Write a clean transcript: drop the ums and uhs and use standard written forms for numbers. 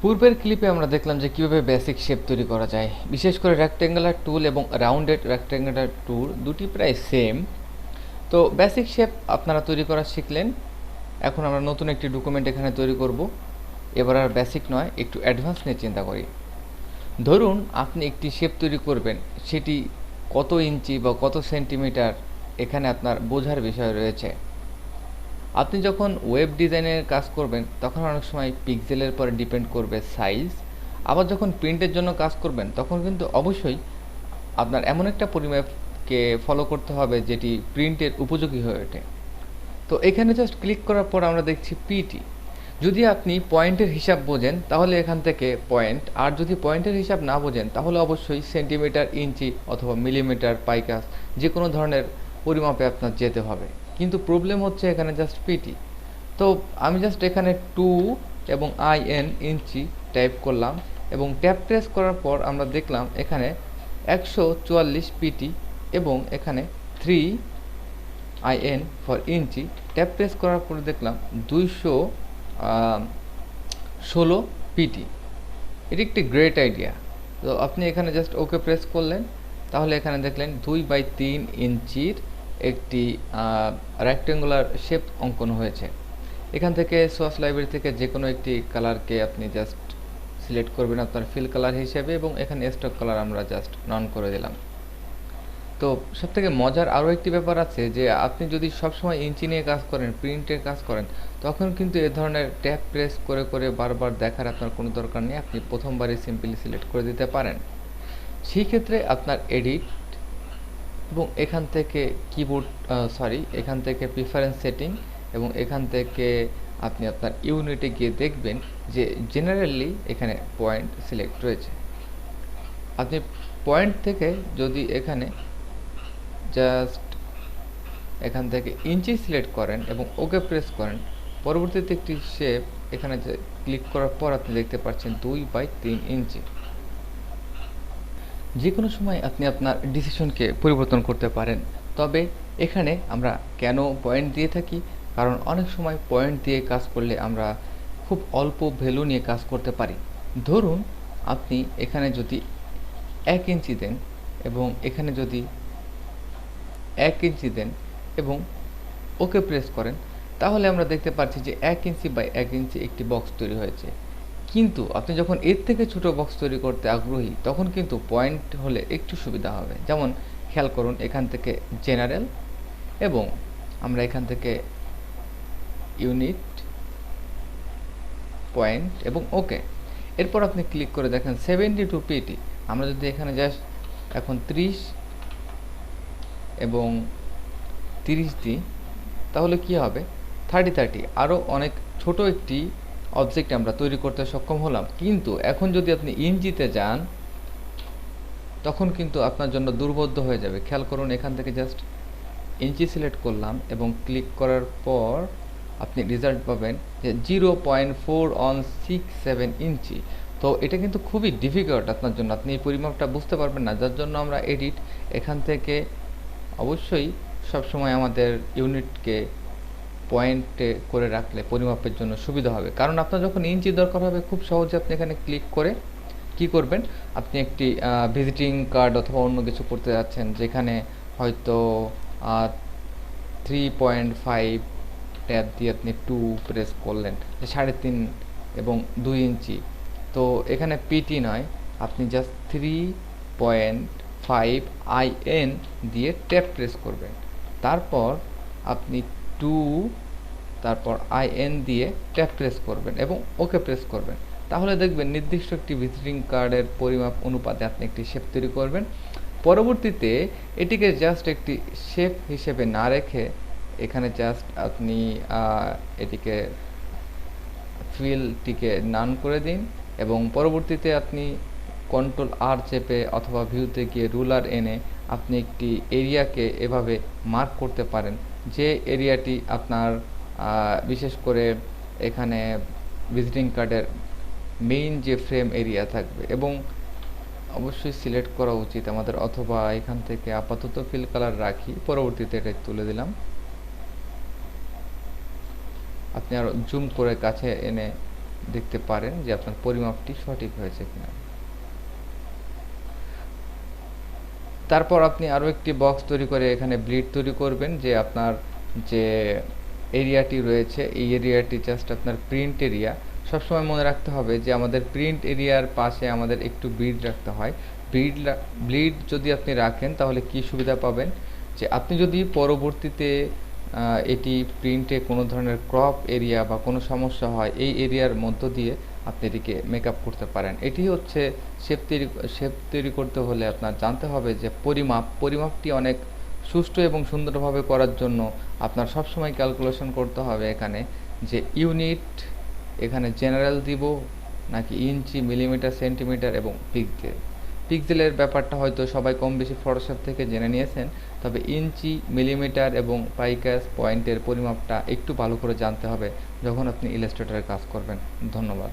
পূর্বের ক্লিপে আমরা দেখলাম যে কিভাবে বেসিক শেপ তৈরি করা যায়, বিশেষ করে রেক্টেঙ্গুলার টুল এবং রাউন্ডেড রেক্টেঙ্গুলার টুল দুটি প্রায় সেম। তো বেসিক শেপ আপনারা তৈরি করা শিখলেন। এখন আমরা নতুন একটি ডকুমেন্ট এখানে তৈরি করব। এবার আর বেসিক নয়, একটু অ্যাডভান্স নিয়ে চিন্তা করি। ধরুন আপনি একটি শেপ তৈরি করবেন, সেটি কত ইঞ্চি বা কত সেন্টিমিটার এখানে আপনার বোঝার বিষয় রয়েছে। আপনি যখন ওয়েব ডিজাইনের কাজ করবেন তখন অনেক সময় পিক্সেলের পরে ডিপেন্ড করবে সাইজ। আবার যখন প্রিন্টের জন্য কাজ করবেন তখন কিন্তু অবশ্যই আপনার এমন একটা পরিমাপকে ফলো করতে হবে যেটি প্রিন্টের উপযোগী হয়ে ওঠে। তো এখানে জাস্ট ক্লিক করার পর আমরা দেখছি পিটি। যদি আপনি পয়েন্টের হিসাব বোঝেন তাহলে এখান থেকে পয়েন্ট, আর যদি পয়েন্টের হিসাব না বোঝেন তাহলে অবশ্যই সেন্টিমিটার, ইঞ্চি অথবা মিলিমিটার, পাইকাস যে কোনো ধরনের পরিমাপে আপনার যেতে হবে। কিন্তু প্রবলেম হচ্ছে এখানে জাস্ট পিটি। তো আমি জাস্ট এখানে 2 এবং IN ইঞ্চি টাইপ করলাম এবং ট্যাপ প্রেস করার পর আমরা দেখলাম এখানে 144 পিটি এবং এখানে 3 IN for inch. Tap press করার পর দেখলাম 216 পিটি। এটি একটি গ্রেট আইডিয়া। তো আপনি এখানে জাস্ট ওকে প্রেস করলেন, তাহলে এখানে দেখলেন 2/3 ইঞ্চির একটি রেক্টেঙ্গুলার শেপ অঙ্কন হয়েছে। এখান থেকে সোর্স লাইব্রেরি থেকে যে কোনো একটি কালারকে আপনি জাস্ট সিলেক্ট করবেন আপনার ফিল কালার হিসেবে এবং এখানে স্টক কালার আমরা জাস্ট নন করে দিলাম। তো সবথেকে মজার আরও একটি ব্যাপার আছে যে আপনি যদি সবসময় ইঞ্চি নিয়ে কাজ করেন, প্রিন্টের কাজ করেন, তখন কিন্তু এ ধরনের ট্যাব প্রেস করে করে বারবার দেখার আপনার কোনো দরকার নেই। আপনি প্রথমবারই সিম্পলি সিলেক্ট করে দিতে পারেন। সেই ক্ষেত্রে আপনার এডিট এবং এখান থেকে কিবোর্ড এখান থেকে প্রিফারেন্স সেটিং এবং এখান থেকে আপনি আপনার ইউনিটে গিয়ে দেখবেন যে জেনারেলি এখানে পয়েন্ট সিলেক্ট রয়েছে। আপনি পয়েন্ট থেকে যদি এখানে জাস্ট এখান থেকে ইঞ্চি সিলেক্ট করেন এবং ওকে প্রেস করেন, পরবর্তীতে একটি শেপ এখানে ক্লিক করার পর আপনি দেখতে পাচ্ছেন 2/3 ইঞ্চি। যে কোনো সময় আপনি আপনার ডিসিশনকে পরিবর্তন করতে পারেন। তবে এখানে আমরা কেন পয়েন্ট দিয়ে থাকি, কারণ অনেক সময় পয়েন্ট দিয়ে কাজ করলে আমরা খুব অল্প ভ্যালু নিয়ে কাজ করতে পারি। ধরুন আপনি এখানে যদি 1 ইঞ্চি দেন এবং এখানে যদি 1 ইঞ্চি দেন এবং ওকে প্রেস করেন, তাহলে আমরা দেখতে পাচ্ছি যে 1 ইঞ্চি বাই 1 ইঞ্চি একটি বক্স তৈরি হয়েছে। কিন্তু আপনি যখন এর থেকে ছোট বক্স তৈরি করতে আগ্রহী তখন কিন্তু পয়েন্ট হলে একটু সুবিধা হবে। যেমন খেয়াল করুন, এখান থেকে জেনারেল এবং আমরা এখান থেকে ইউনিট, পয়েন্ট এবং ওকে। এরপর আপনি ক্লিক করে দেখেন 72 পিটি। আমরা যদি এখানে জাস্ট এখন 30 এবং 30 দিই তাহলে কি হবে, 30 আরও অনেক ছোট একটি অবজেক্ট আমরা তৈরি করতে সক্ষম হলাম। কিন্তু এখন যদি আপনি ইঞ্চিতে যান তখন কিন্তু আপনার জন্য দুর্বোধ্য হয়ে যাবে। খেয়াল করুন, এখান থেকে জাস্ট ইঞ্চি সিলেক্ট করলাম এবং ক্লিক করার পর আপনি রেজাল্ট পাবেন যে 0.4167 ইঞ্চি। তো এটা কিন্তু খুবই ডিফিকাল্ট আপনার জন্য, আপনি এই পরিমাপটা বুঝতে পারবেন না। যার জন্য আমরা এডিট এখান থেকে অবশ্যই সবসময় আমাদের ইউনিটকে পয়েন্টে করে রাখলে পরিমাপের জন্য সুবিধা হবে। কারণ আপনার যখন ইঞ্চি দরকার হবে খুব সহজে আপনি এখানে ক্লিক করে কি করবেন, আপনি একটি ভিজিটিং কার্ড অথবা অন্য কিছু করতে যাচ্ছেন যেখানে হয়তো 3.5 ট্যাব দিয়ে আপনি 2 প্রেস করলেন, 3.5 এবং 2 ইঞ্চি। তো এখানে পিটি নয়, আপনি জাস্ট 3.5 IN দিয়ে ট্যাব প্রেস করবেন। তারপর আপনি 2 তারপর IN দিয়ে ট্যাব প্রেস করবেন এবং ওকে প্রেস করবেন। তাহলে দেখবেন নির্দিষ্ট একটি ভিজিটিং কার্ডের পরিমাপ অনুপাতে আপনি একটি শেপ তৈরি করবেন। পরবর্তীতে এটিকে জাস্ট একটি শেপ হিসেবে না রেখে এখানে জাস্ট আপনি এটিকে ফিলটিকে নান করে দিন এবং পরবর্তীতে আপনি Ctrl+R চেপে অথবা ভিউতে গিয়ে রুলার এনে আপনি একটি এরিয়াকে এভাবে মার্ক করতে পারেন, যে এরিয়াটি আপনার বিশেষ করে এখানে ভিজিটিং কার্ডের মেইন যে ফ্রেম এরিয়া থাকবে এবং অবশ্যই সিলেক্ট করা উচিত আমাদের, অথবা এখান থেকে আপাতত ফিল কালার রাখি, পরবর্তীতে এটা তুলে দিলাম। আপনি আরও জুম করে কাছে এনে দেখতে পারেন যে আপনার পরিমাপটি সঠিক হয়েছে কিনা। তারপর আপনি আরও একটি বক্স তৈরি করে এখানে ব্লিড তৈরি করবেন, যে আপনার যে এরিয়াটি রয়েছে এই এরিয়াটি জাস্ট আপনার প্রিন্ট এরিয়া। সবসময় মনে রাখতে হবে যে আমাদের প্রিন্ট এরিয়ার পাশে আমাদের একটু ব্লিড রাখতে হয়। ব্লিড যদি আপনি রাখেন তাহলে কি সুবিধা পাবেন, যে আপনি যদি পরবর্তীতে এটি প্রিন্টে কোনো ধরনের ক্রপ এরিয়া বা কোনো সমস্যা হয়, এই এরিয়ার মধ্য দিয়ে আপনি এটিকে মেকআপ করতে পারেন। এটি হচ্ছে শেপ তৈরি করতে হলে আপনার জানতে হবে যে পরিমাপটি অনেক সুষ্ঠু এবং সুন্দরভাবে করার জন্য আপনার সবসময় ক্যালকুলেশন করতে হবে এখানে, যে ইউনিট এখানে জেনারেল দিব নাকি ইঞ্চি, মিলিমিটার, সেন্টিমিটার এবং পিক্সেলের ব্যাপারটা হয়তো সবাই কম বেশি ফটোশপ থেকে জেনে নিয়েছেন, তবে ইঞ্চি, মিলিমিটার এবং পাইকাস পয়েন্টের পরিমাপটা একটু ভালো করে জানতে হবে যখন আপনি ইলাস্ট্রেটরে কাজ করবেন। ধন্যবাদ।